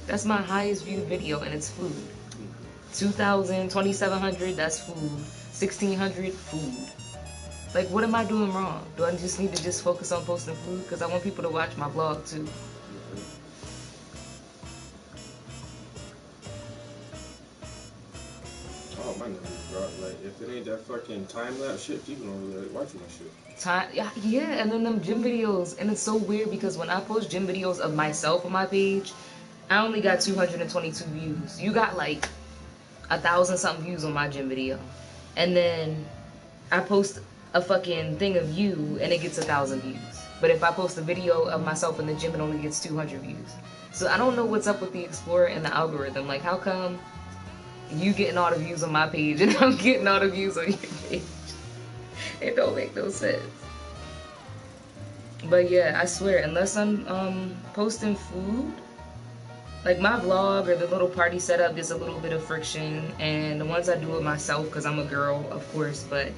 That's my highest viewed video, and it's food. 2,000, 2,700, that's food. 1,600, food. Like, what am I doing wrong? Do I just need to just focus on posting food? Because I want people to watch my vlog, too. Oh, my nigga, bro. Like, if it ain't that fucking time-lapse shit, people don't really like watching that shit. Yeah, and then them gym videos. And it's so weird because when I post gym videos of myself on my page, I only got 222 views. You got like 1,000 something views on my gym video. And then I post a fucking thing of you and it gets 1,000 views. But if I post a video of myself in the gym, it only gets 200 views. So I don't know what's up with the Explorer and the algorithm. Like, how come you getting all the views on my page and I'm getting all the views on your page? It don't make no sense. But yeah, I swear, unless I'm posting food, like my vlog or the little party setup gets a little bit of friction, and the ones I do with myself because I'm a girl, of course, but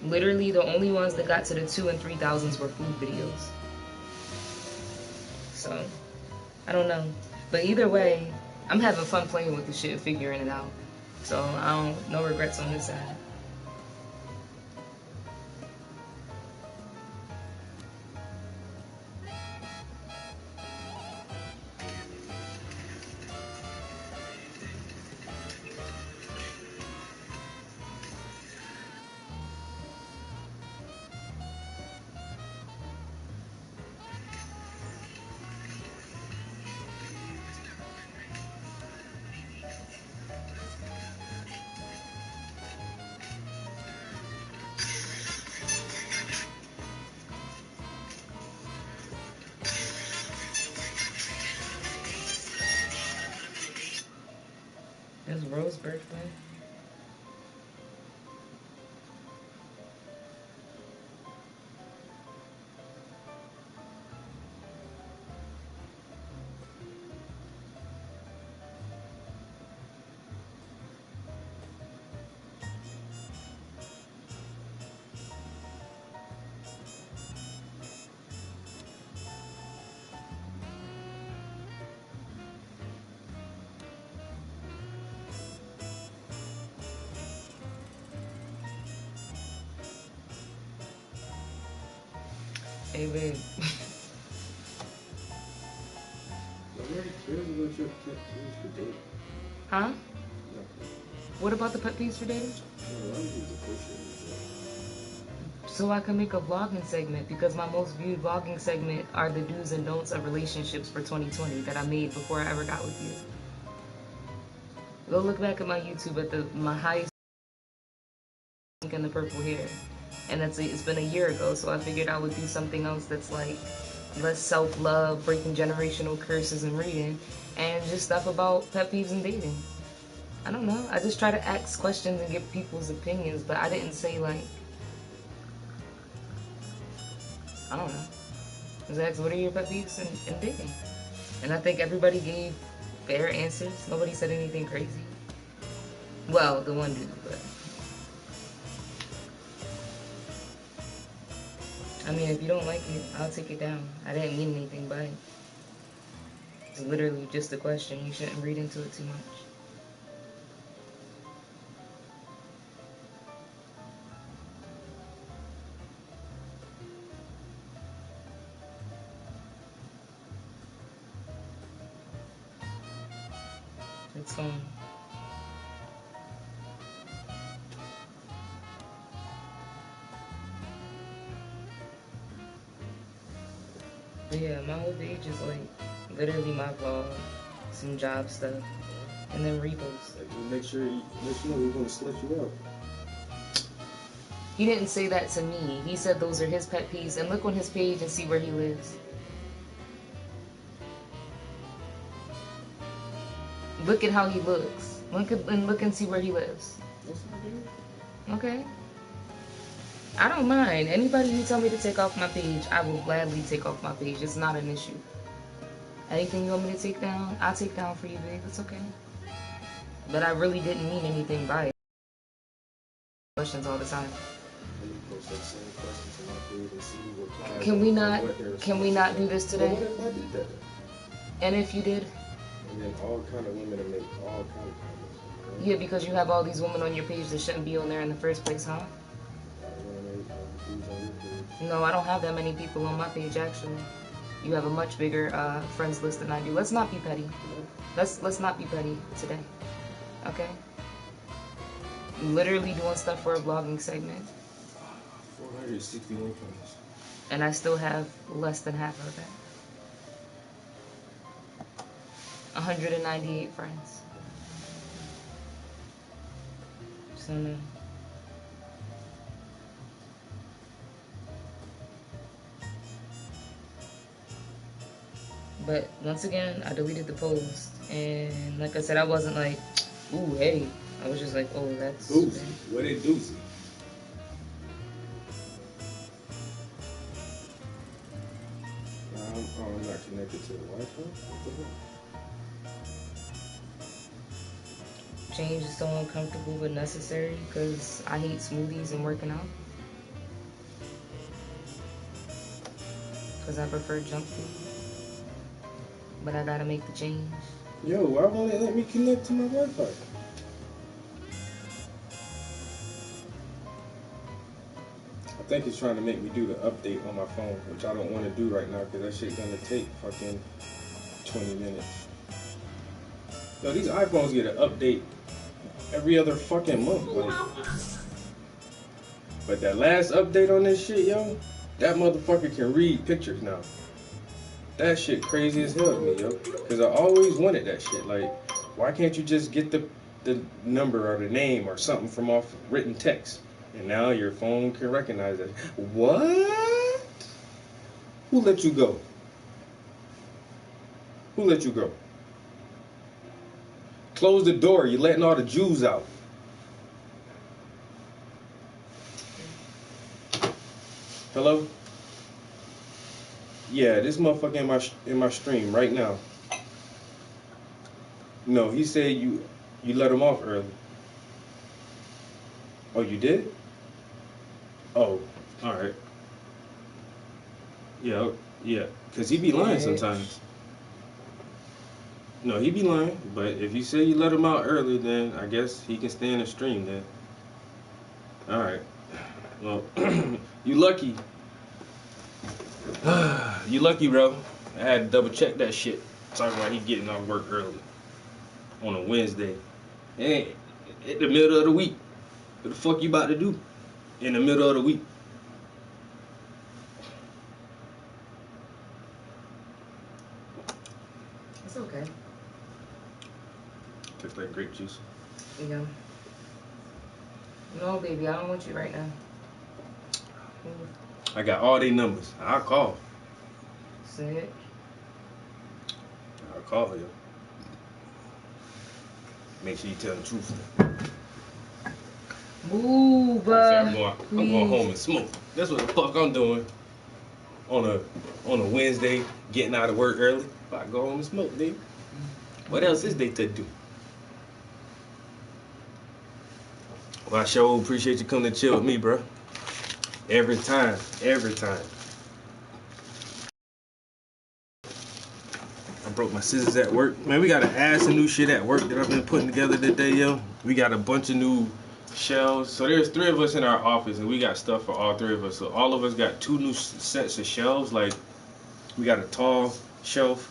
literally the only ones that got to the 2,000 and 3,000s were food videos. So I don't know, but either way, I'm having fun playing with the shit, figuring it out. So no regrets on this side. It's Rose's birthday. Hey, babe. Huh? What about the pet peeves for dating? So I can make a vlogging segment, because my most viewed vlogging segment are the do's and don'ts of relationships for 2020 that I made before I ever got with you. Go look back at my YouTube at my highest and the purple hair. And it's been a year ago, so I figured I would do something else that's like less self-love, breaking generational curses and reading, and just stuff about pet peeves and dating. I don't know. I just try to ask questions and get people's opinions, but I didn't say like, I don't know. I just asked, what are your pet peeves in dating? And I think everybody gave fair answers. Nobody said anything crazy. Well, the one dude, but I mean, if you don't like it, I'll take it down. I didn't mean anything by it. It's literally just a question. You shouldn't read into it too much. It's fine. But yeah, my whole page is like literally my vlog, some job stuff, and then reposts. Make sure you know we're gonna slut you up. He didn't say that to me. He said those are his pet peeves, and look on his page and see where he lives. Look at how he looks. Look and see where he lives. Okay. I don't mind. Anybody who tell me to take off my page, I will gladly take off my page. It's not an issue. Anything you want me to take down, I'll take down for you, babe. It's okay. But I really didn't mean anything by it. Questions all the time. Can we not do this today? And if you did? And then all kind of women that make all kind of comments. Yeah, because you have all these women on your page that shouldn't be on there in the first place, huh? No, I don't have that many people on my page, actually. You have a much bigger friends list than I do. Let's not be petty. Let's not be petty today, okay? I'm literally doing stuff for a vlogging segment. 461 points. And I still have less than half of that. 198 friends. So no. But once again, I deleted the post, and like I said, I wasn't like, ooh, hey. I was just like, oh, that's... Doozy. What is Doozy? I'm not connected to the Wi-Fi. What the hell? Change is so uncomfortable but necessary because I hate smoothies and working out. Because I prefer junk food. But I gotta make the change. Yo, why won't it let me connect to my Wi-Fi? I think it's trying to make me do the update on my phone, which I don't want to do right now because that shit's gonna take fucking 20 minutes. Yo, these iPhones get an update every other fucking month. Like. But that last update on this shit, yo, that motherfucker can read pictures now. That shit crazy as hell to me, yo. Because I always wanted that shit. Like, why can't you just get the number or the name or something from off written text? And now your phone can recognize it. What? Who let you go? Who let you go? Close the door. You're letting all the Jews out. Hello? Yeah, this motherfucker in my stream right now. No, he said you let him off early. Oh, you did? Oh, all right. Yeah, because he be lying sometimes. No, he be lying, but if you say you let him out early, then I guess he can stay in the stream then. All right. Well, you lucky. You lucky, bro. I had to double check that shit. Talking about he getting off work early on a Wednesday. And in the middle of the week. What the fuck you about to do in the middle of the week? It's okay. Tastes like grape juice. Yeah. No, baby, I don't want you right now. I got all their numbers. I'll call. Say it. I'll call you. Make sure you tell the truth. Move, I'm going home and smoke. That's what the fuck I'm doing. On a Wednesday, getting out of work early. If I go home and smoke, dude. What else is they to do? Well, I sure appreciate you coming to chill with me, bro. Every time. I broke my scissors at work. Man, we got an ass of new shit at work that I've been putting together today, yo. We got a bunch of new shelves. So there's 3 of us in our office, and we got stuff for all 3 of us. So all of us got 2 new sets of shelves. Like, we got a tall shelf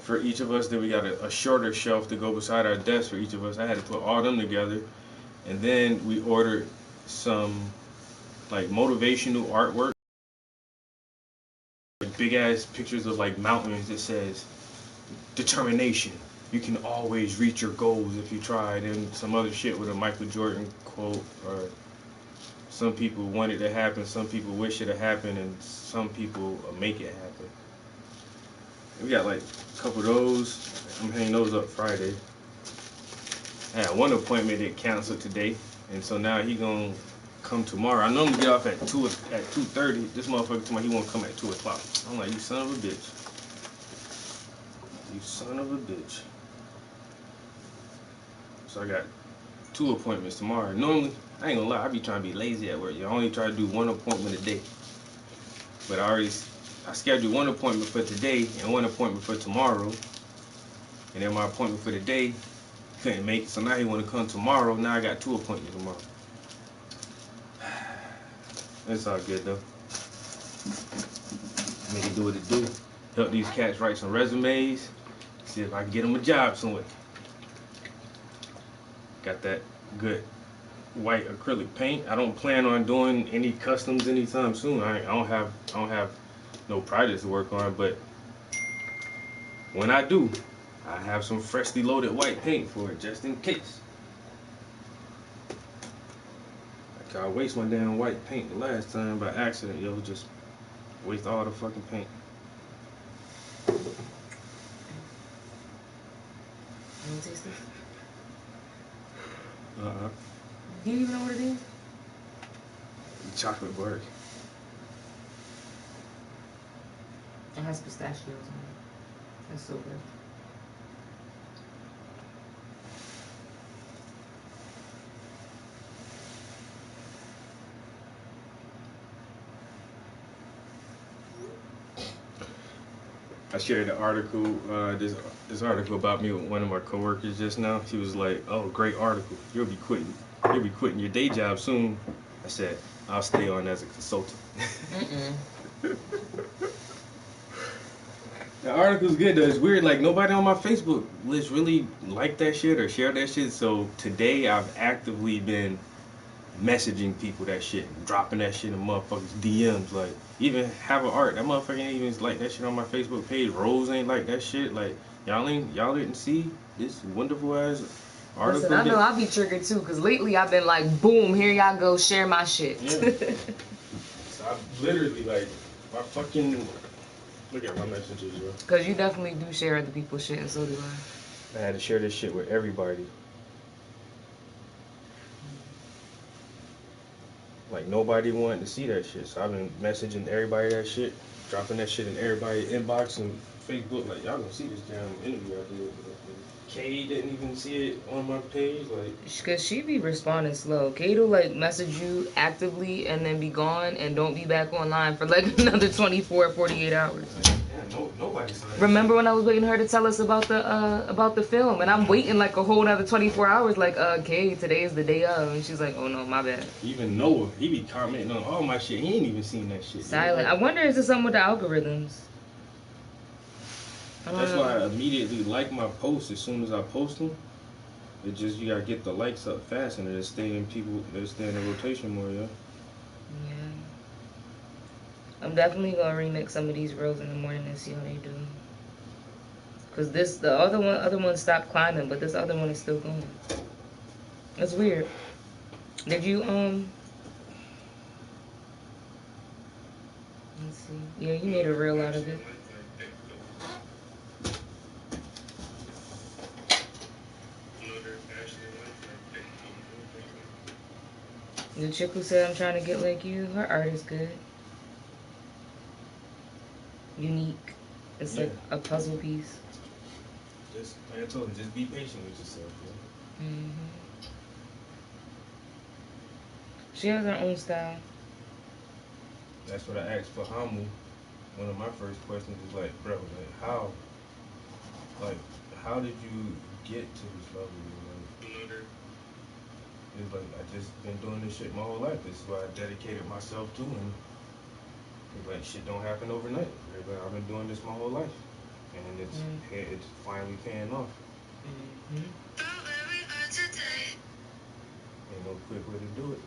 for each of us. Then we got a shorter shelf to go beside our desk for each of us. I had to put all them together. And then we ordered some, like, motivational artwork. Like, big-ass pictures of, like, mountains that says, determination. You can always reach your goals if you try. And some other shit with a Michael Jordan quote, or some people want it to happen, some people wish it to happen, and some people make it happen. We got like a couple of those. I'm hanging those up Friday. I had one appointment that canceled today, and so now he gonna come tomorrow. I normally get off at 2:30. This motherfucker told me he won't come at 2 o'clock. I'm like, you son of a bitch. You son of a bitch. So I got 2 appointments tomorrow. Normally, I ain't gonna lie, I be trying to be lazy at work. I only try to do 1 appointment a day. But I scheduled 1 appointment for today and 1 appointment for tomorrow. And then my appointment for the day couldn't make it, so now he want to come tomorrow. Now I got 2 appointments tomorrow. It's all good though. Make it do what it do. Help these cats write some resumes. See if I can get them a job somewhere. Got that good white acrylic paint. I don't plan on doing any customs anytime soon. I don't have no projects to work on, but when I do, I have some freshly loaded white paint for it just in case. Like I waste my damn white paint the last time by accident, yo, just waste all the fucking paint. You want to taste this? Do you even know what it is? Chocolate bark. It has pistachios in it. That's so good. I shared an article, this article about me with one of my coworkers just now. She was like, "Oh, great article. You'll be quitting your day job soon." I said, "I'll stay on as a consultant." The article's good though. It's weird, like nobody on my Facebook list really liked that shit or shared that shit. So today I've actively been messaging people that shit, dropping that shit in motherfuckers DMs. Like, even have an art, that motherfucker ain't even like that shit on my Facebook page. Rose ain't like that shit. Like, y'all didn't see this wonderful ass article. Listen, I know I'll be triggered too, cause lately I've been like, boom, here y'all go, share my shit. Yeah. So I literally like my fucking look at my messages, yo. Cause you definitely do share other people's shit, and so do I. I had to share this shit with everybody. Like, nobody wanted to see that shit, so I've been messaging everybody that shit, dropping that shit in everybody's inbox and Facebook. Like, y'all gonna see this damn interview I did. Kay didn't even see it on my page. Like, cause she be responding slow. Kay'll like message you actively and then be gone and don't be back online for like another 24, 48 hours. yeah, nobody saw that. Remember when I was waiting for her to tell us about the film, and I'm waiting like a whole another 24 hours, like, Kay, today is the day of, and she's like, oh no, my bad. Even Noah, he be commenting on all my shit. He ain't even seen that shit. Silent. I wonder is this something with the algorithms? That's why I immediately like my posts as soon as I post them. It just, you gotta get the likes up fast and it'll stay in rotation more, yeah. Yeah. I'm definitely gonna remix some of these reels in the morning and see how they do. Cause the other one stopped climbing, but this other one is still going. That's weird. Did you let's see. Yeah, you made a reel out of it. The chick who said I'm trying to get like you, her art is good. Unique. It's like a puzzle piece. Just, like I told you, just be patient with yourself, yeah. She has her own style. That's what I asked for Hamu. One of my first questions was like, bro, like how did you get to this level? Like, it's like, I just been doing this shit my whole life. This is what I dedicated myself to, and it's like, shit don't happen overnight. It's like, I've been doing this my whole life, and it's finally paying off. Ain't no quick way to do it.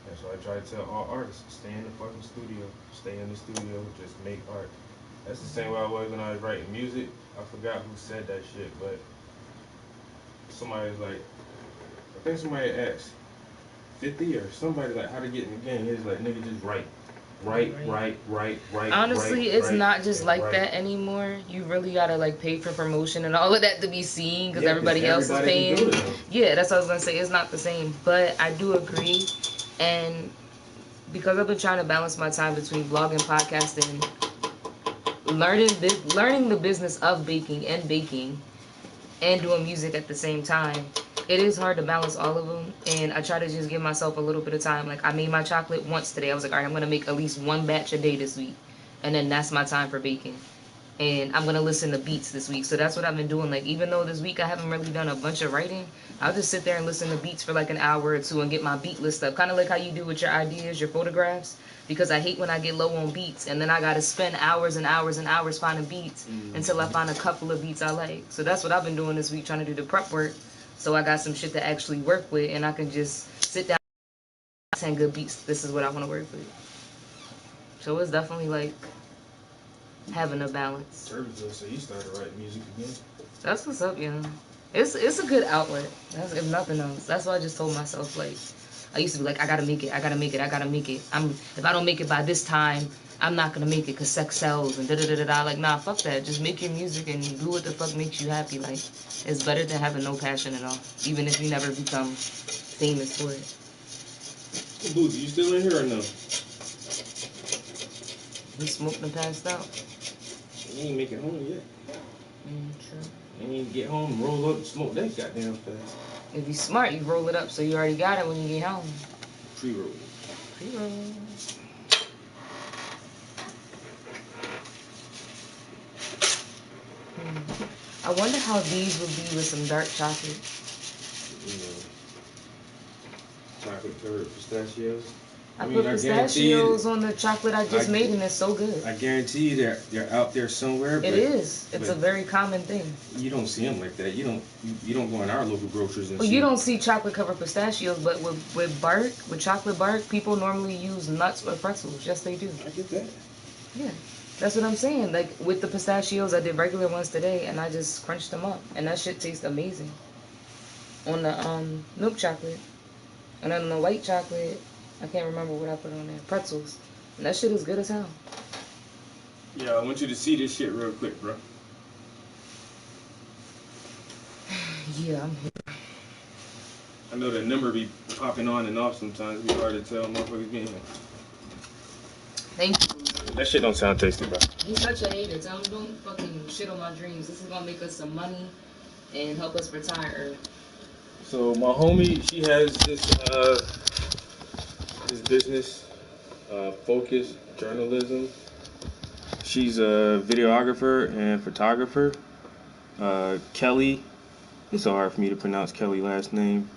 That's why I try to tell all artists, stay in the fucking studio. Stay in the studio, just make art. That's the same way I was when I was writing music. I forgot who said that shit, but somebody was like, I think somebody asked 50 or somebody like how to get in the game. He's like, nigga, just write. Honestly, it's not just like that anymore. You really gotta like pay for promotion and all of that to be seen because everybody else is paying. Yeah, that's what I was gonna say. It's not the same, but I do agree. And because I've been trying to balance my time between vlogging, podcasting, learning the business of baking, and doing music at the same time, it is hard to balance all of them. And I try to just give myself a little bit of time. Like, I made my chocolate once today. I was like, all right, I'm going to make at least one batch a day this week. And then that's my time for baking. and I'm gonna listen to beats this week. So that's what I've been doing. Like, even though this week I haven't really done a bunch of writing, I'll just sit there and listen to beats for like an hour or two and get my beat list up. Kind of like how you do with your ideas, your photographs. Because I hate when I get low on beats and then I gotta spend hours and hours and hours finding beats until I find a couple of beats I like. So that's what I've been doing this week, trying to do the prep work. So I got some shit to actually work with, and I can just sit down and 10 good beats. This is what I want to work with. So it's definitely like having a balance. Turbo, so you started writing music again? That's what's up, yeah. It's a good outlet. That's, if nothing else. That's why I just told myself, like, I used to be like, I gotta make it, I gotta make it, I gotta make it. If I don't make it by this time, I'm not gonna make it because sex sells and da da da da da. Like, nah, fuck that. Just make your music and do what the fuck makes you happy. Like, it's better than having no passion at all, even if you never become famous for it. Boozy, you still in here or no? He smoked and passed out. You ain't make it home yet. True. You ain't get home, roll up, and smoke that goddamn fast. If you're smart, you roll it up so you already got it when you get home. Pre-roll. Pre-roll. I wonder how these would be with some dark chocolate. You know, chocolate covered pistachios. I put pistachios on the chocolate I just made, and it's so good. I guarantee you they're out there somewhere. It is. It's a very common thing. You don't see them like that. You don't go in our local groceries and well, you don't see chocolate covered pistachios, but with chocolate bark, people normally use nuts or pretzels. Yes, they do. I get that. Yeah. That's what I'm saying. Like, with the pistachios, I did regular ones today, and I just crunched them up. And that shit tastes amazing. On the milk chocolate. And then on the white chocolate, I can't remember what I put on there. Pretzels. And that shit is good as hell. Yeah, I want you to see this shit real quick, bro. Yeah, I'm here. I know the number be popping on and off sometimes. It's hard to tell motherfuckers being here. Thank you. That shit don't sound tasty, bro. He's such a hater. Tell him don't fucking shit on my dreams. This is gonna make us some money and help us retire early. So my homie, she has this business, Focus Journalism. She's a videographer and photographer. Kelly, it's so hard for me to pronounce Kelly's last name.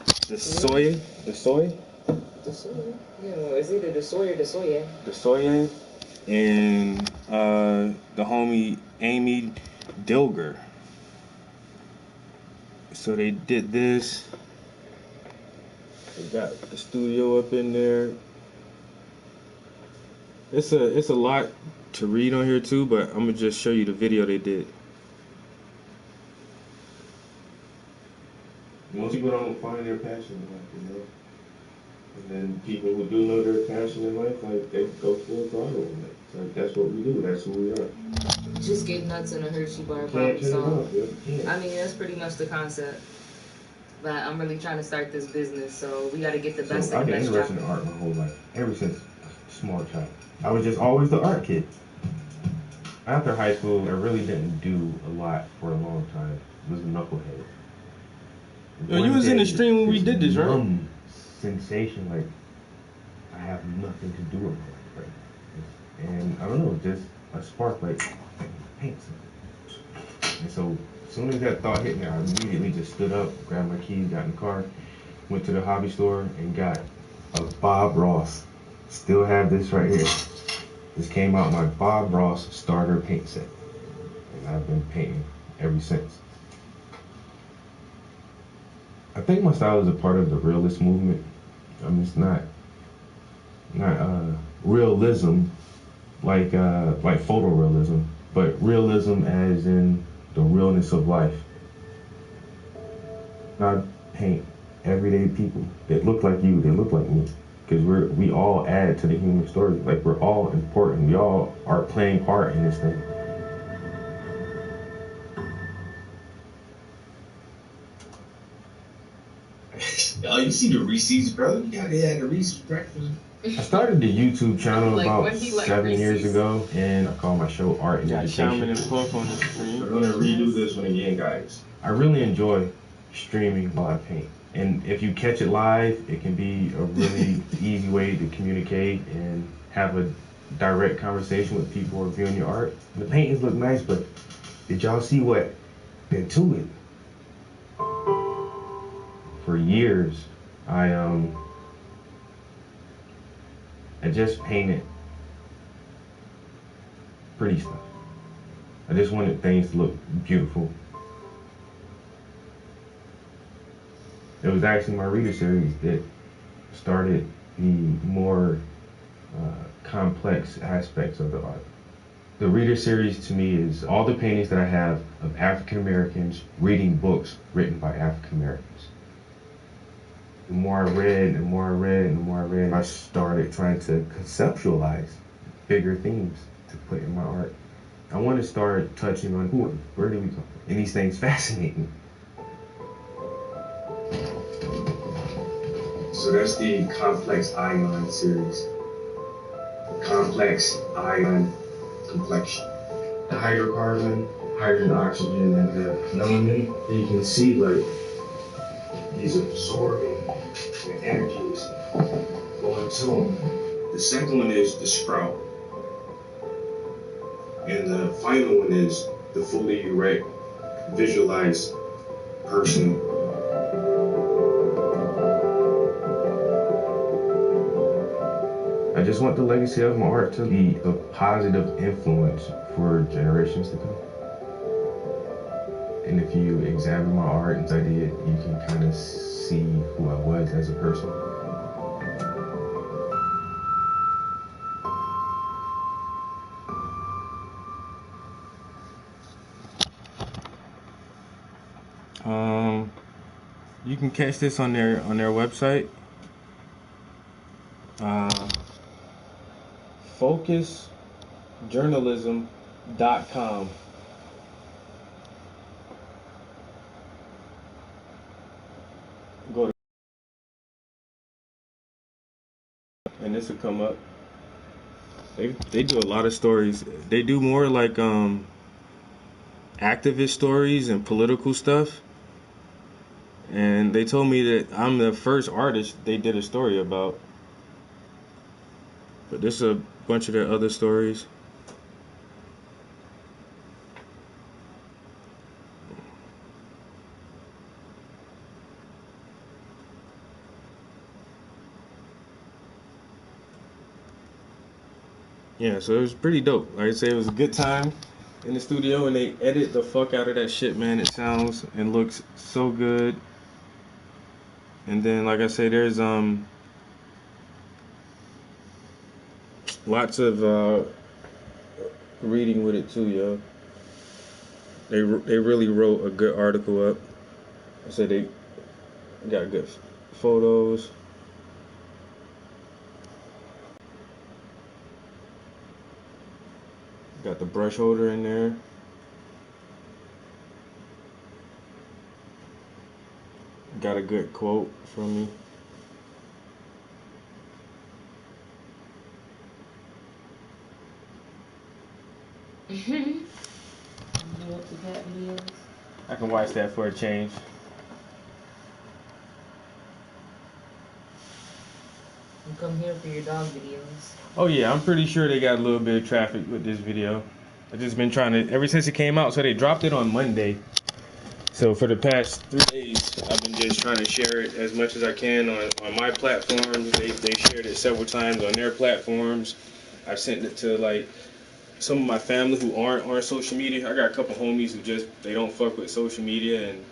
DeSoye? DeSoye? Yeah, it's either DeSoye or DeSoye. DeSoye. And the homie Amy Dilger. So they did this. They got the studio up in there. It's a lot to read on here too, but I'm gonna just show you the video they did. Most people don't find their passion in life, you know. And then people who do know their passion in life, like, they go full throttle in it. So that's what we do. That's who we are. Just get nuts in a Hershey bar problem solved. I mean, that's pretty much the concept. But I'm really trying to start this business, so we got to get the best of the best. I've been interested in art my whole life, ever since a small child. I was just always the art kid. After high school, I really didn't do a lot for a long time. I was a knucklehead. Yo, you was in the stream when we did this, right? Sensation, like, I have nothing to do with my life, right? And I don't know, just a spark, like, paint something. And so, as soon as that thought hit me, I immediately just stood up, grabbed my keys, got in the car, went to the hobby store, and got a Bob Ross. Still have this right here. This came out my Bob Ross starter paint set. And I've been painting ever since. I think my style is a part of the realist movement. I mean, it's not realism like photorealism, but realism as in the realness of life. I paint everyday people that look like you, they look like me, because we all add to the human story. Like, we're all important. We all are playing part in this thing. Oh, you see the Reese's, bro? You gotta have the Reese's breakfast. I started the YouTube channel Like, about when he like 7 years Reese's. ago, and I call my show Art and Education. Puff on the screen. We're gonna redo this one again, guys. I really enjoy streaming while I paint. And if you catch it live, it can be a really easy way to communicate and have a direct conversation with people reviewing your art. The paintings look nice, but did y'all see what into it? For years, I just painted pretty stuff. I just wanted things to look beautiful. It was actually my reader series that started the more complex aspects of the art. The reader series to me is all the paintings that I have of African Americans reading books written by African Americans. The more I read, the more I read, and the more I read, I started trying to conceptualize bigger themes to put in my art. I want to start touching on where do we come from? And these things fascinate me. So that's the complex ion series. Complex ion complexion. The hydrocarbon, hydrogen, oxygen, and the melanin. You can see like these absorbing energies going to them. The second one is the sprout. And the final one is the fully erect, visualized person. I just want the legacy of my art to be a positive influence for generations to come. And if you examine my art and study it, you can kind of see who I was as a person. You can catch this on their website. Focusjournalism.com. Go to and this will come up. They do a lot of stories. They do more like activist stories and political stuff. And they told me that I'm the first artist they did a story about. But there's a bunch of their other stories. Yeah, so it was pretty dope. Like I say, it was a good time in the studio, and they edit the fuck out of that shit, man. It sounds and looks so good. And then, like I say, there's lots of reading with it too, yo. They really wrote a good article up. I said they got good photos. Got the brush holder in there. Got a good quote from me. I can watch that for a change. You come here for your dog videos. Oh yeah, I'm pretty sure they got a little bit of traffic with this video. I've just been trying to, ever since it came out, so they dropped it on Monday. So for the past 3 days, I've been just trying to share it as much as I can on my platforms. They shared it several times on their platforms. I've sent it to like some of my family who aren't on social media. I got a couple homies who they don't fuck with social media, and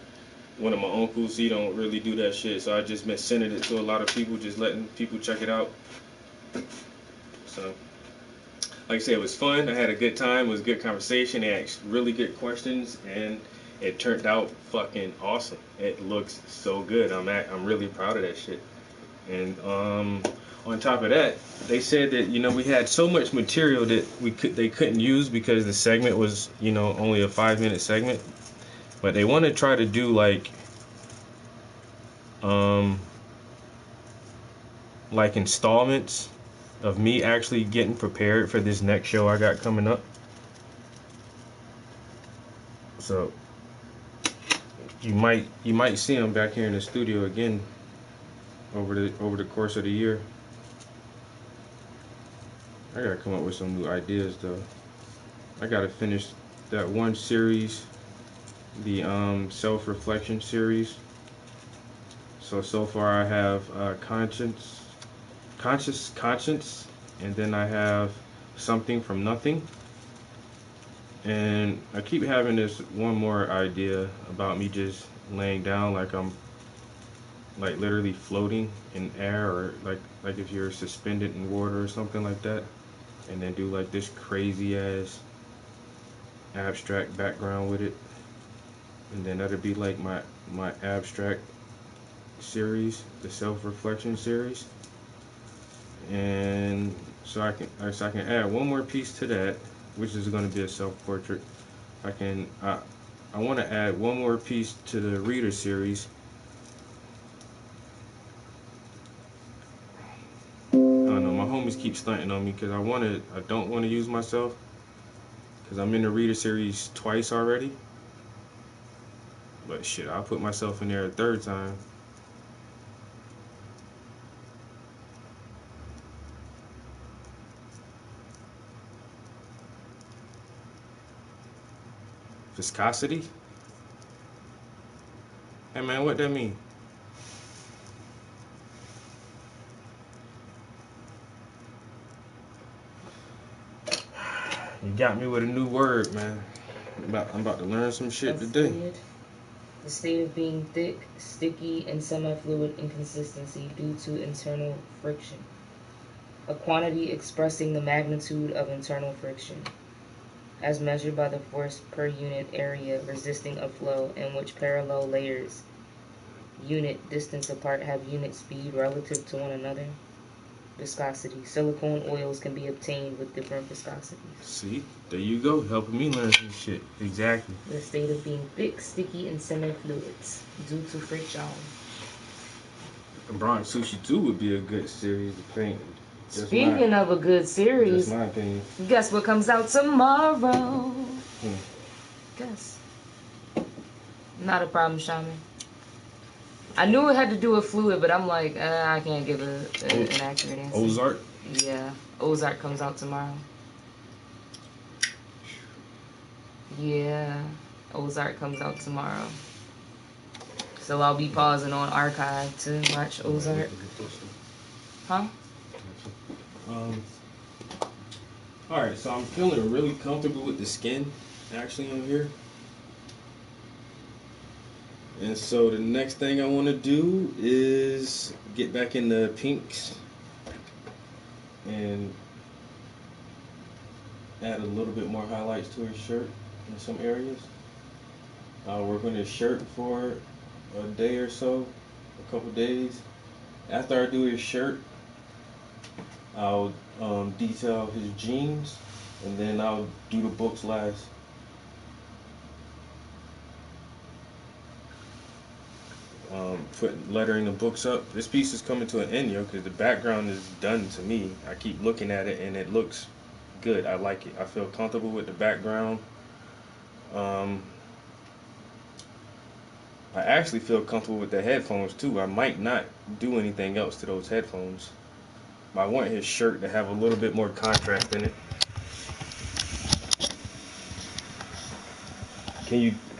one of my uncles, he don't really do that shit. So I just been sending it to a lot of people, just letting people check it out. So, like I said, it was fun. I had a good time. It was a good conversation. They asked really good questions, and it turned out fucking awesome. It looks so good. I'm really proud of that shit. And on top of that, they said that we had so much material that they couldn't use because the segment was only a 5-minute segment. But they want to try to do like installments of me actually getting prepared for this next show I got coming up. So you might see them back here in the studio again over the course of the year. I gotta come up with some new ideas though. I gotta finish that one series, the self-reflection series. So far I have conscience, and then I have something from nothing. And I keep having this one more idea about me just laying down like I'm like literally floating in air, or like if you're suspended in water or something like that, and then do like this crazy ass abstract background with it, and then that'd be like my abstract series, the self-reflection series. And so I can add one more piece to that, which is going to be a self-portrait. I want to add one more piece to the reader series. I don't know, my homies keep stunting on me because I don't want to use myself because I'm in the reader series twice already. But shit, I'll put myself in there a third time. Viscosity? Hey man, what that mean? You got me with a new word, man. I'm about to learn some shit today. Fluid. The state of being thick, sticky, and semi-fluid in consistency due to internal friction. A quantity expressing the magnitude of internal friction, as measured by the force per unit area resisting a flow in which parallel layers unit distance apart have unit speed relative to one another. Viscosity. Silicone oils can be obtained with different viscosities. See, there you go, helping me learn some shit. Exactly. The state of being thick, sticky, and semi-fluids due to friction. Bronx Sushi 2 would be a good series to paint. Speaking of a good series, That's my opinion. guess what comes out tomorrow? Guess. Not a problem, Shaman. I knew it had to do with fluid, but I'm like, I can't give an accurate answer. Ozark? Yeah, Ozark comes out tomorrow. Yeah, Ozark comes out tomorrow. So I'll be pausing on Archive to watch Ozark. Huh? Alright, so I'm feeling really comfortable with the skin actually on here. And so the next thing I want to do is get back in the pinks and add a little bit more highlights to his shirt in some areas. I'll work on his shirt for a day or so, a couple days. After I do his shirt, I'll detail his jeans, and then I'll do the books last. Lettering the books up. This piece is coming to an end, yo, because the background is done to me. I keep looking at it, and it looks good. I like it. I feel comfortable with the background. I actually feel comfortable with the headphones, too. I might not do anything else to those headphones. I want his shirt to have a little bit more contrast in it.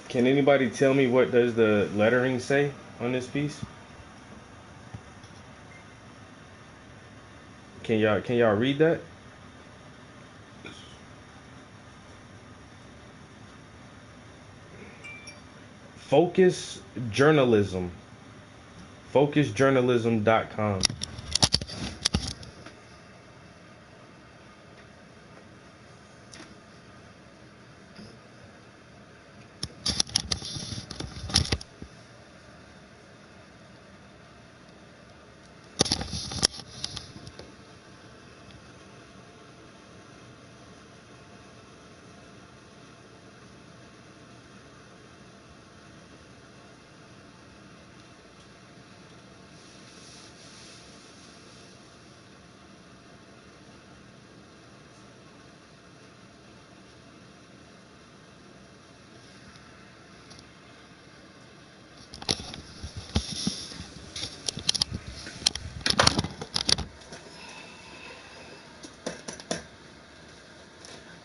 Can anybody tell me what does the lettering say on this piece? Can y'all read that? Focus Journalism. FocusJournalism.com.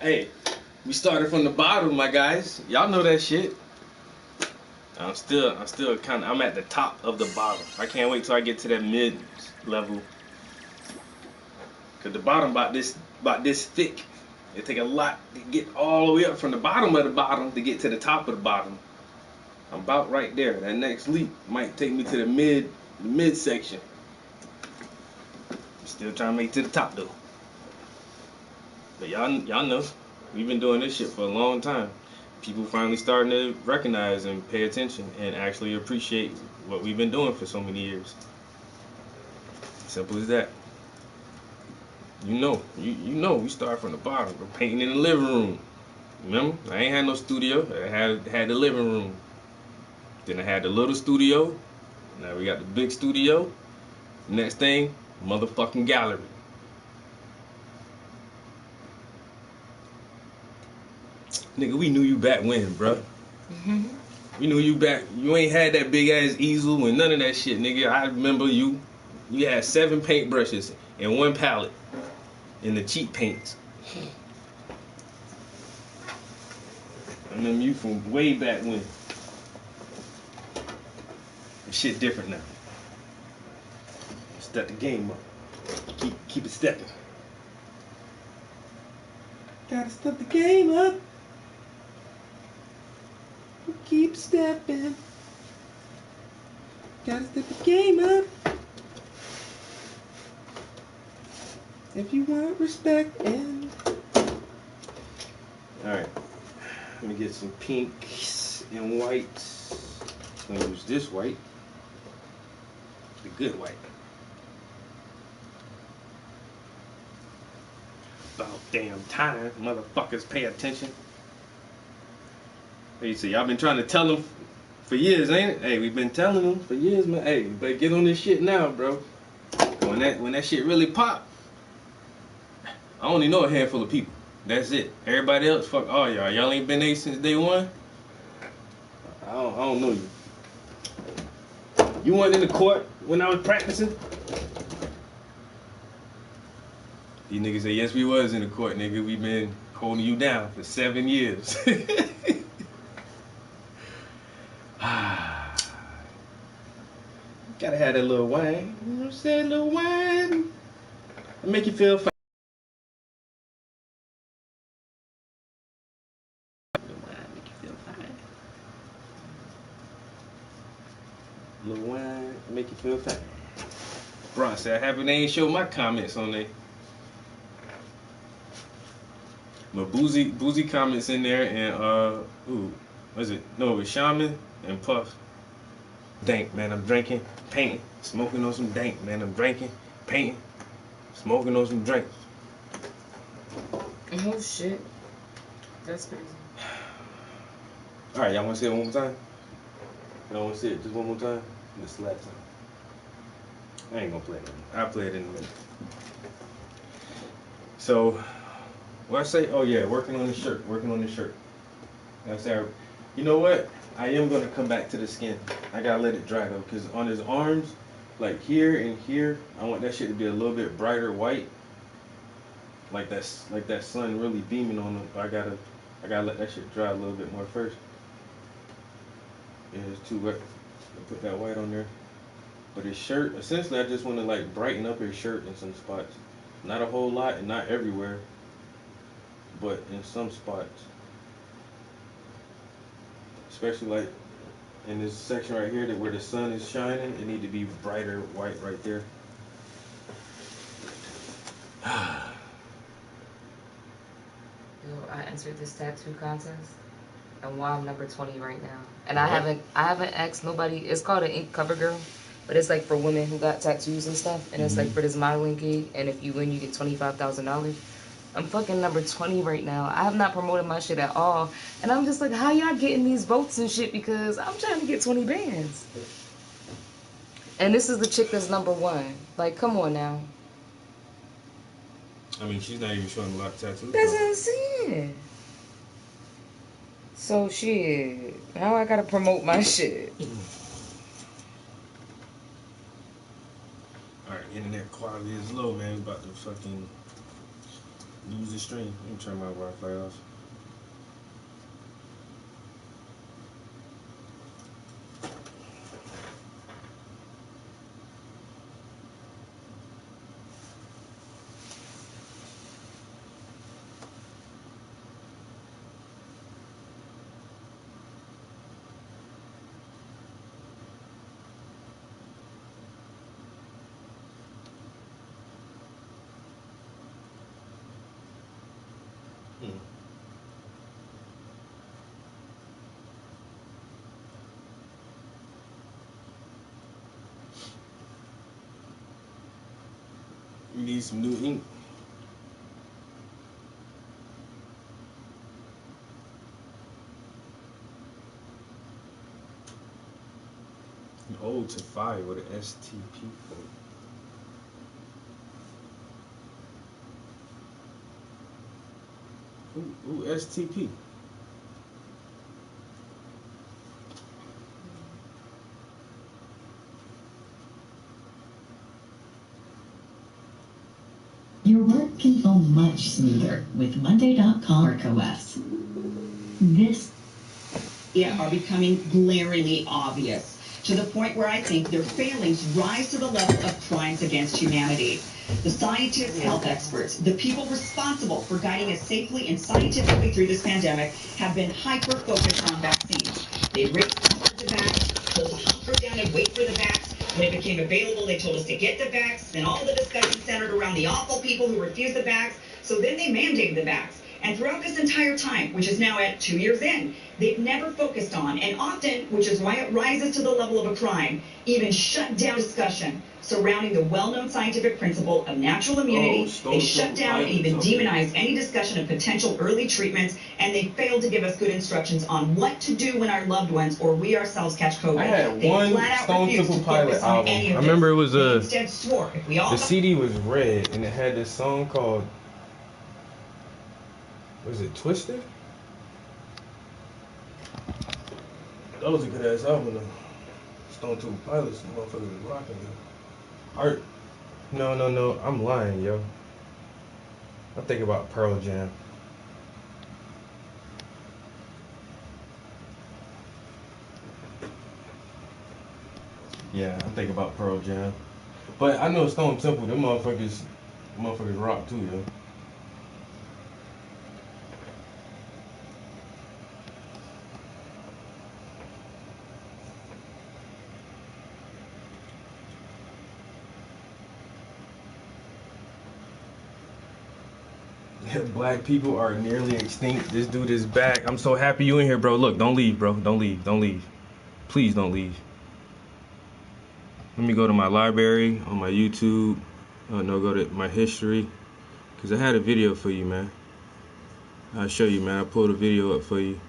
Hey, we started from the bottom, my guys. Y'all know that shit. I'm still kind of. I'm at the top of the bottom. I can't wait till I get to that mid level. Cause the bottom about this thick. It take a lot to get all the way up from the bottom of the bottom to get to the top of the bottom. I'm about right there. That next leap might take me to the mid section. Still trying to make it to the top though. But y'all know, we've been doing this shit for a long time. People finally starting to recognize and pay attention and actually appreciate what we've been doing for so many years. Simple as that. You know, we start from the bottom. We're painting in the living room. Remember? I ain't had no studio. I had the living room. Then I had the little studio. Now we got the big studio. Next thing, motherfucking gallery. Nigga, we knew you back when, bruh. We knew you back. You ain't had that big ass easel and none of that shit, nigga. I remember you had 7 paintbrushes and 1 palette in the cheap paints. I remember you from way back when. Shit different now. Step the game up. Keep it stepping. Gotta step the game up. Keep stepping. Gotta step the game up. If you want respect and. Alright. Let me get some pinks and whites. I'm gonna use this white. The good white. About damn time, motherfuckers pay attention. Hey, you see, y'all been trying to tell them for years, ain't it? Hey, we've been telling them for years, man. Hey, you better get on this shit now, bro. When that shit really pop, I only know a handful of people. That's it. Everybody else, fuck all y'all. Y'all ain't been there since day one. I don't know you. You weren't in the court when I was practicing? These niggas say, yes, we was in the court, nigga. We been holding you down for 7 years. Gotta have that little wine. You know what I'm saying? Little wine. Make you feel fine. Little wine, make you feel fine. Bron said, I happy they ain't show my comments on there. But Boozy comments in there and was it? No, it was Shaman and Puff. Dank, man, I'm drinking, painting, smoking on some dank, man, I'm drinking, painting, smoking on some drink. Oh shit. That's crazy. Alright, y'all wanna say it one more time? Y'all wanna say it just one more time? This last time. I ain't gonna play it. I'll play it in a minute. So, what I say? Oh yeah, working on the shirt. I say, you know what? I am gonna come back to the skin. I gotta let it dry though, cause on his arms, like here and here, I want that shit to be a little bit brighter white. Like that sun really beaming on him. I gotta let that shit dry a little bit more first. Yeah, it's too wet. I put that white on there. But his shirt, essentially, I just want to like brighten up his shirt in some spots. Not a whole lot and not everywhere, but in some spots. Especially like in this section right here, that where the sun is shining, it need to be brighter white right there. Yo, I entered this tattoo contest, and I'm number 20 right now. And I haven't asked nobody. It's called an ink cover girl, but it's like for women who got tattoos and stuff. And it's like for this modeling gig. And if you win, you get $25,000. I'm fucking number 20 right now. I have not promoted my shit at all. And I'm just like, how y'all getting these votes and shit? Because I'm trying to get 20 bands. And this is the chick that's number 1. Like, come on now. I mean, she's not even showing a lot of tattoos. That's what I'm saying. So shit. Now I gotta promote my shit. Alright, internet quality is low, man. We about to fucking Use the stream. Let me turn my Wi-Fi off. We need some new ink. An ode to fire with an STP quote. Ooh, STP. Your work can flow much smoother with Monday.com or OS. This are becoming glaringly obvious, to the point where I think their failings rise to the level of crimes against humanity. The scientists, health experts, the people responsible for guiding us safely and scientifically through this pandemic have been hyper-focused on vaccines. They raced towards the vax, told us to hunker down and wait for the vax. When it became available, they told us to get the vax. Then all the discussion centered around the awful people who refused the vax. So then they mandated the vax. And throughout this entire time, which is now at 2 years in, they've never focused on, and often, which is why it rises to the level of a crime, even shut down discussion surrounding the well-known scientific principle of natural immunity. They shut down and even demonized any discussion of potential early treatments, and they failed to give us good instructions on what to do when our loved ones or we ourselves catch COVID. I had They one flat out Stone refused Temple to focus Pilot on album. any of I remember it was this. They instead swore if we all the CD was red and it had this song called, was it Twisted? That was a good ass album though. Stone Temple Pilots, motherfuckers was rocking it. Art. No, I'm lying, yo. I'm thinking about Pearl Jam. Yeah, I'm thinking about Pearl Jam. But I know Stone Temple, them motherfuckers rock too, yo. Black people are nearly extinct. This dude is back. I'm so happy you in here, bro. Look, don't leave, bro. Don't leave. Don't leave. Please don't leave. Let me go to my library on my YouTube. No, go to my history. Because I had a video for you, man. I'll show you, man. I pulled a video up for you.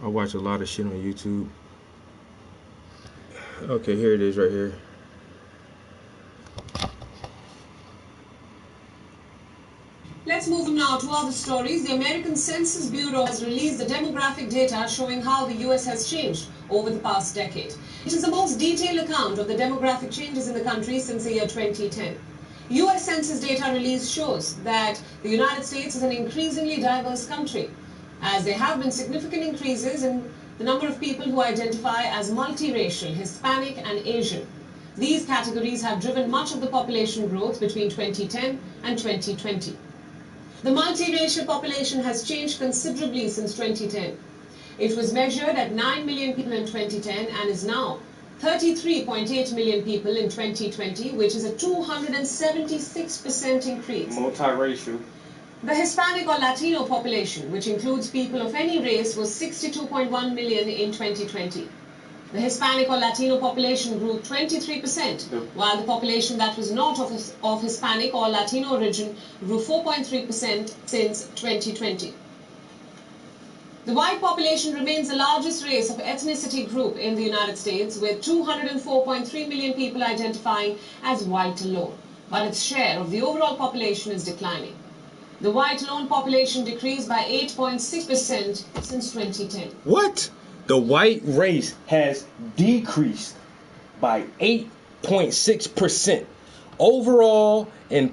I watch a lot of shit on YouTube. Okay, here it is right here. Let's move now to other stories. The American Census Bureau has released the demographic data showing how the US has changed over the past decade. It is the most detailed account of the demographic changes in the country since the year 2010. US Census data release shows that the United States is an increasingly diverse country, as there have been significant increases in the number of people who identify as multiracial, Hispanic and Asian. These categories have driven much of the population growth between 2010 and 2020. The multiracial population has changed considerably since 2010. It was measured at 9 million people in 2010 and is now 33.8 million people in 2020, which is a 276% increase. Multiracial. The Hispanic or Latino population, which includes people of any race, was 62.1 million in 2020. The Hispanic or Latino population grew 23%, while the population that was not of Hispanic or Latino origin grew 4.3% since 2020. The white population remains the largest race of ethnicity group in the United States, with 204.3 million people identifying as white alone, but its share of the overall population is declining. The white lone population decreased by 8.6% since 2010. What? The white race has decreased by 8.6%. Overall, in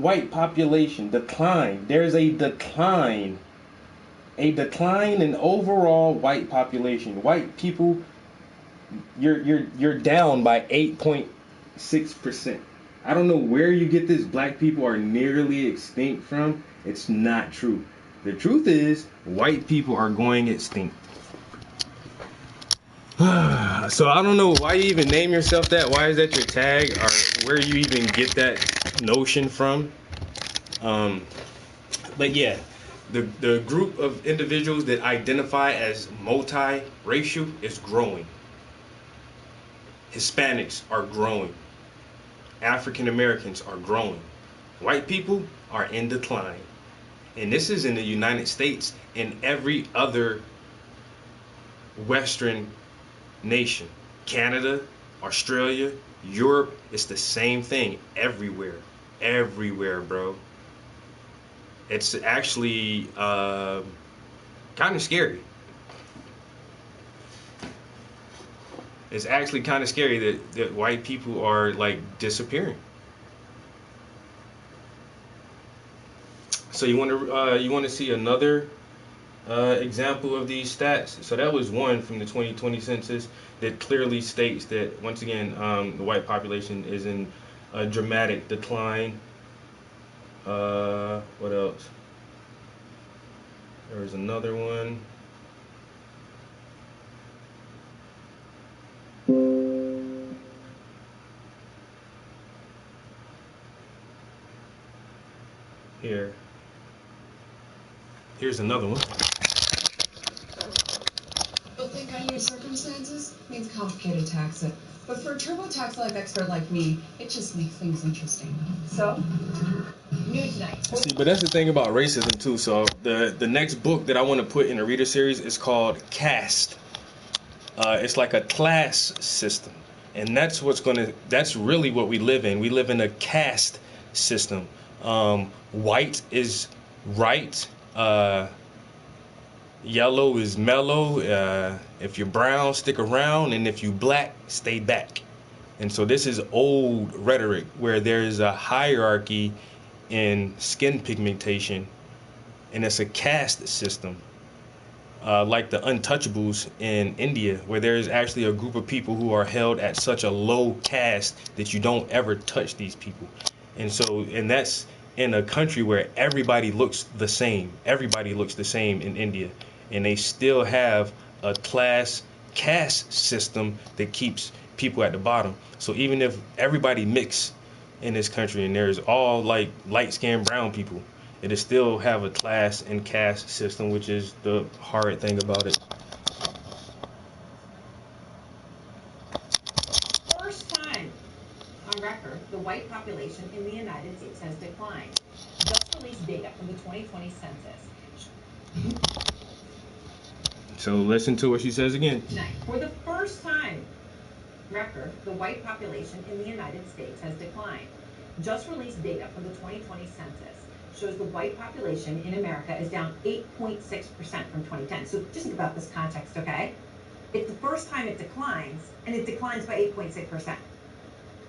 white population, decline. There's a decline. A decline in overall white population. White people, you're down by 8.6%. I don't know where you get this black people are nearly extinct from. It's not true. The truth is, white people are going extinct. So I don't know why you even name yourself that. Why is that your tag? Or where you even get that notion from? But yeah, the group of individuals that identify as multi-racial is growing. Hispanics are growing. African Americans are growing. White people are in decline. And this is in the United States and every other Western nation. Canada, Australia, Europe, it's the same thing everywhere. Everywhere, bro. It's actually kind of scary. It's actually kind of scary that white people are like disappearing. So you want to see another example of these stats? So that was one from the 2020 census that clearly states that once again the white population is in a dramatic decline. What else? There's another one. Here's another one. You'll think under circumstances means complicated tax it. But for a TurboTax Live expert like me, it just makes things interesting. So, new tonight. See, but that's the thing about racism too. So the next book that I want to put in a reader series is called Caste. It's like a class system, and that's really what we live in. We live in a caste system. White is right. Yellow is mellow. If you're brown, stick around, and if you black, stay back. And so this is old rhetoric where there is a hierarchy in skin pigmentation, and it's a caste system, like the untouchables in India, where there is actually a group of people who are held at such a low caste that you don't ever touch these people. And that's in a country where everybody looks the same. Everybody looks the same in India. And they still have a class caste system that keeps people at the bottom. So even if everybody mix in this country and there's all like light-skinned brown people, it still have a class and caste system, which is the hard thing about it. First time on record, the white population in the United States has declined. Just released data from the 2020 census. So listen to what she says again. For the first time record, the white population in the United States has declined. Just released data from the 2020 census shows the white population in America is down 8.6% from 2010. So just think about this context, okay? It's the first time it declines, and it declines by 8.6%.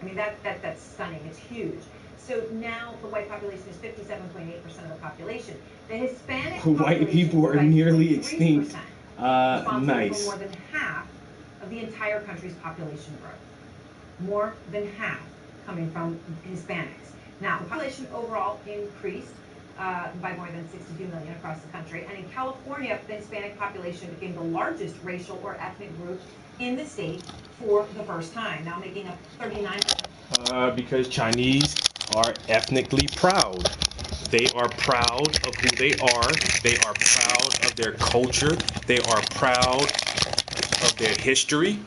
I mean, that's stunning. It's huge. So now the white population is 57.8% of the population. The Hispanic white people are nearly extinct. Nice. For more than half of the entire country's population growth. More than half coming from Hispanics. Now, the population overall increased by more than 62 million across the country. And in California, the Hispanic population became the largest racial or ethnic group in the state for the first time, now making up 39%. Because Chinese are ethnically proud. They are proud of who they are. They are proud of their culture. They are proud of their history.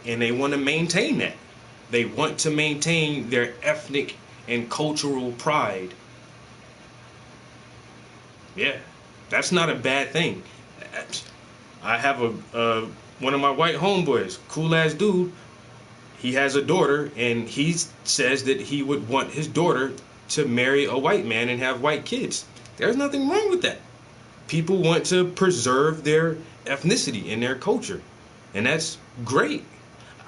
And they want to maintain that. They want to maintain their ethnic and cultural pride. Yeah, that's not a bad thing. I have one of my white homeboys, cool ass dude. He has a daughter, and he says that he would want his daughter to marry a white man and have white kids. There's nothing wrong with that. People want to preserve their ethnicity and their culture, and that's great.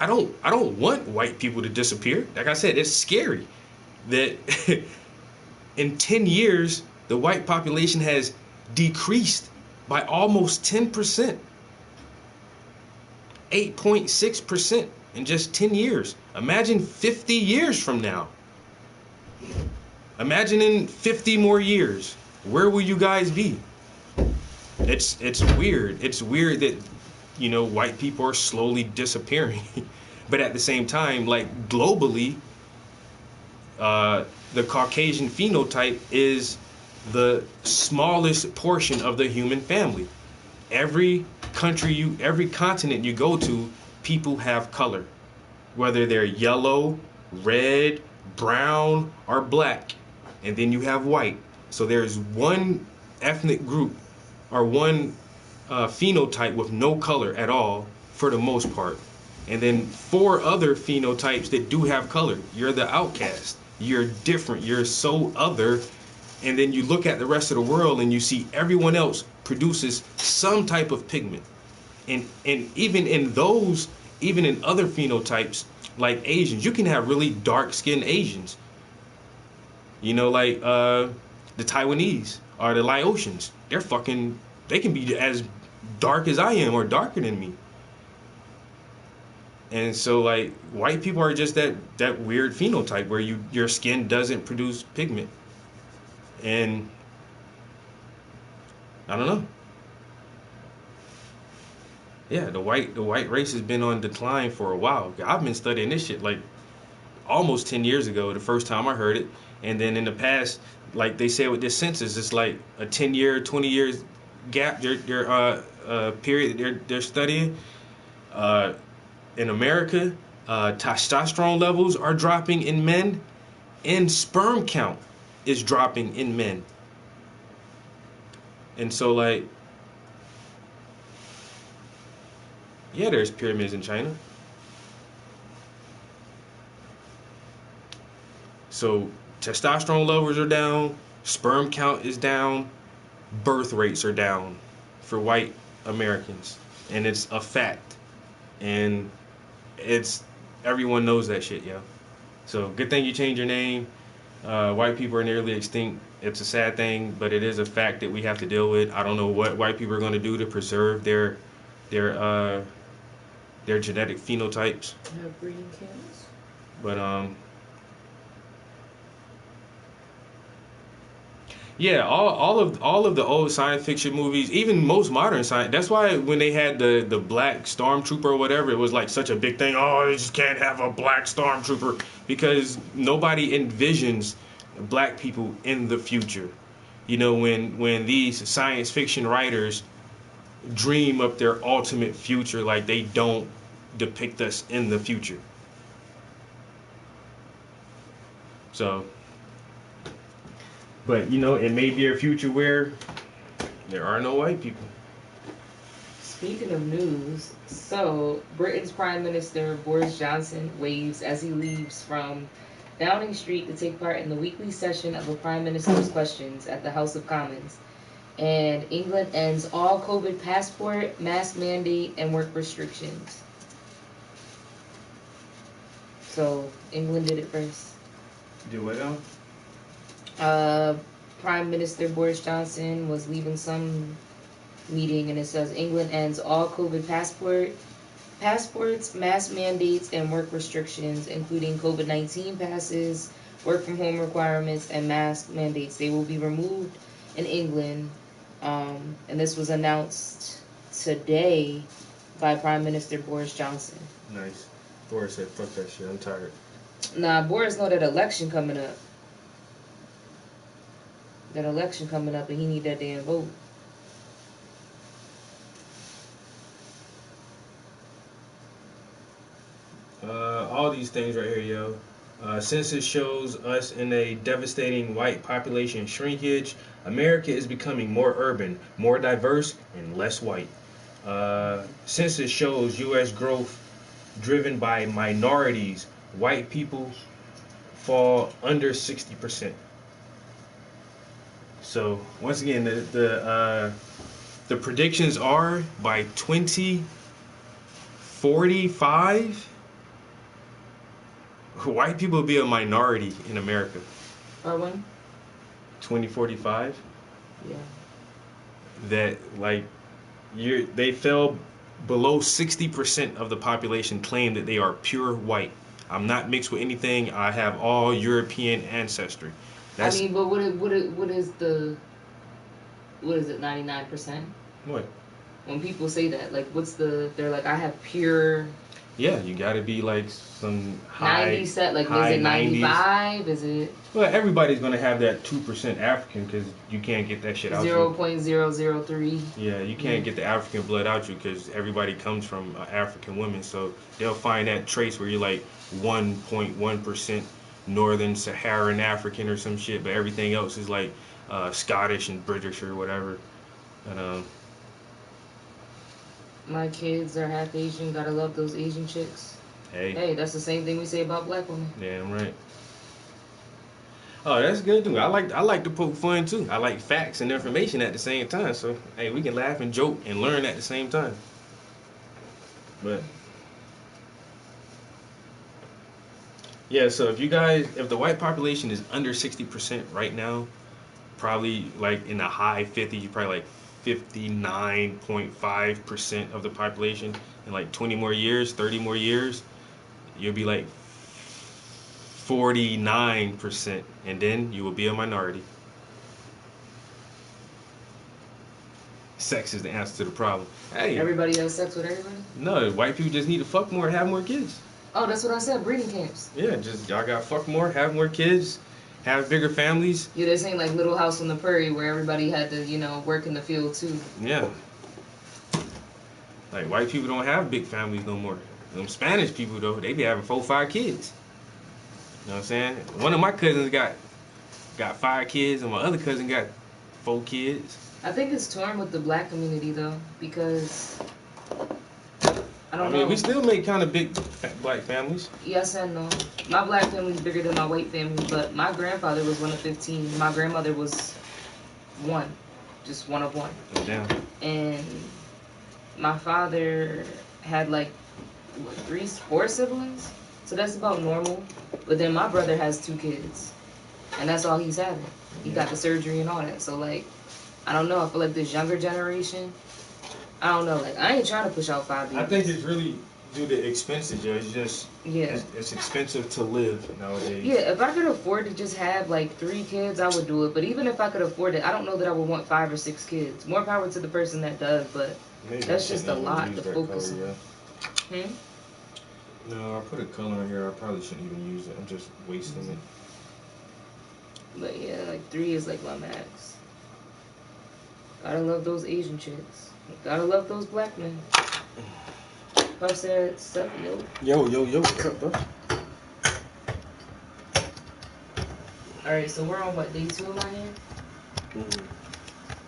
I don't want white people to disappear. Like I said, it's scary that in 10 years the white population has decreased by almost 10%. 8.6% in just 10 years. Imagine 50 years from now. Imagine in 50 more years. Where will you guys be? It's weird. It's weird that, you know, white people are slowly disappearing. But at the same time, like globally, the Caucasian phenotype is the smallest portion of the human family. Every continent you go to, people have color, whether they're yellow, red, brown, or black, and then you have white. So there's one ethnic group or one phenotype with no color at all for the most part, and then 4 other phenotypes that do have color. You're the outcast. You're different. You're so other. And then you look at the rest of the world and you see everyone else produces some type of pigment. And even in those, even in other phenotypes, like Asians, you can have really dark-skinned Asians. You know, like the Taiwanese or the Laotians. They can be as dark as I am or darker than me. And so, like, white people are just that weird phenotype where your skin doesn't produce pigment. And I don't know. Yeah, the white race has been on decline for a while. I've been studying this shit like almost 10 years ago, the first time I heard it. And then in the past, like they say with this census, it's like a 10-year, 20 years gap, their period they're studying. In America, testosterone levels are dropping in men, and sperm count is dropping in men. And so, like, yeah, there's pyramids in China. So testosterone levels are down, sperm count is down, birth rates are down for white Americans, and it's a fact. And everyone knows that shit, yo. So good thing you changed your name. White people are nearly extinct. It's a sad thing, but it is a fact that we have to deal with. I don't know what white people are going to do to preserve their genetic phenotypes. Have breeding camps. But yeah, all of the old science fiction movies, even most modern science. That's why when they had the black stormtrooper or whatever, it was like such a big thing. Oh, they just can't have a black stormtrooper, because nobody envisions black people in the future. You know, when these science fiction writers dream up their ultimate future, like, they don't depict us in the future. So, but you know, it may be a future where there are no white people. Speaking of news, so Britain's Prime Minister Boris Johnson waves as he leaves from Downing Street to take part in the weekly session of the Prime Minister's Questions at the House of Commons. And England ends all COVID passport, mask mandate, and work restrictions. So England did it first. Do what now? Prime Minister Boris Johnson was leaving some meeting, and it says England ends all COVID passports, mask mandates, and work restrictions, including COVID-19 passes, work from home requirements, and mask mandates. They will be removed in England, and this was announced today by Prime Minister Boris Johnson. Nice. Boris said, fuck that shit, I'm tired. Nah, Boris know that election coming up. That election coming up, and he need that damn vote. All these things right here, yo. Census shows us in a devastating white population shrinkage. America is becoming more urban, more diverse, and less white. Census shows U.S. growth driven by minorities. White people fall under 60%. So once again, the predictions are by 2045, white people will be a minority in America. Or when? 2045. Yeah. That like they fell below 60% of the population claim that they are pure white. I'm not mixed with anything. I have all European ancestry. I mean, but what is it? 99%? What? When people say that, like, they're like, I have pure. Yeah, you gotta be like some high 90 set, like, high is it 95? 90s. Is it? Well, everybody's gonna have that 2% African because you can't get that shit out. 0.003. Yeah, you can't get the African blood out you because everybody comes from African women, so they'll find that trace where you're like 1.1% Northern Saharan African or some shit, but everything else is like Scottish and British or whatever. And My kids are half Asian. Gotta love those Asian chicks. Hey, that's the same thing we say about black women. Damn right. Oh, that's good too. I like to poke fun too. I like facts and information at the same time. So hey, we can laugh and joke and learn at the same time. But yeah, so if the white population is under 60% right now, probably like in the high 50s, you probably like 59.5% of the population. In like 20 more years, 30 more years, you'll be like 49%, and then you will be a minority. Sex is the answer to the problem. Hey, Everybody has sex with everybody? no, white people just need to fuck more, have more kids. Oh, that's what I said, breeding camps. Yeah, just y'all got fuck more, have more kids, have bigger families. Yeah, this ain't like Little House on the Prairie where everybody had to, work in the field too. Yeah. Like white people don't have big families no more. Them Spanish people though, they be having 4 or 5 kids. You know what I'm saying? One of my cousins got 5 kids, and my other cousin got 4 kids. I think it's torn with the black community though, because I don't know. We still make kind of big black families. Yes and no. My black family's bigger than my white family, but my grandfather was one of 15. My grandmother was one, just one of one. Oh, damn. And my father had like 4 siblings, so that's about normal. But then my brother has 2 kids, and that's all he's having. He got the surgery and all that. So like, I don't know. I feel like this younger generation, I don't know. Like, I ain't trying to push out 5 babies. I think it's really due to expenses, yo. It's just Yeah. it's expensive to live nowadays. Yeah, if I could afford to just have like 3 kids, I would do it. But even if I could afford it, I don't know that I would want 5 or 6 kids. More power to the person that does, but Maybe that's I just a shouldn't even lot use to that focus color, on. yeah. Hmm? No, I put a color in here. I probably shouldn't even use it. I'm just wasting it. But yeah, like 3 is like my max. Gotta love those Asian chicks. Gotta love those black men. Puff said, sup, yo. Yo, what's up, bro? Alright, so we're on what, day 2 of my hair?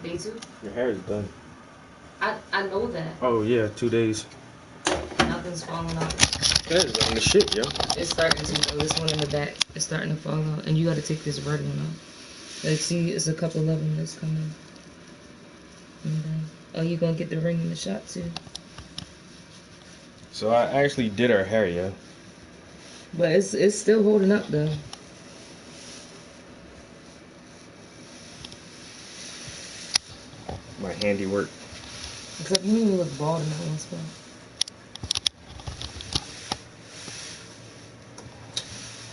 Day 2? Your hair is done. I know that. Oh yeah, 2 days. Nothing's falling out. That is on the shit, yo. It's starting to, though. This one in the back is starting to fall out. And you gotta take this red one out. Like, see, it's a couple of them that's coming. And then, oh, you gonna get the ring in the shot, too. So I actually did her hair, yeah. But it's still holding up, though. My handiwork. Except you even look bald in that one spot.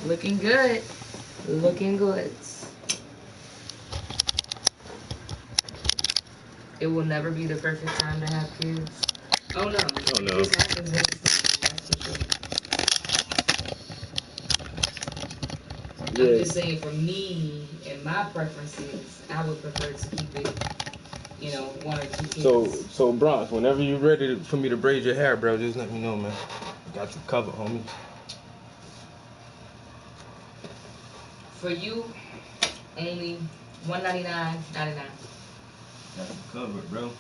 Looking good. Looking good. It will never be the perfect time to have kids. Oh no. Oh no. This happens when it's that's for sure. I'm just saying, for me and my preferences, I would prefer to keep it, 1 or 2 kids. So Bronx, whenever you're ready for me to braid your hair, bro, just let me know, man. Got you covered, homie. For you, only $199.99. Got you covered, bro.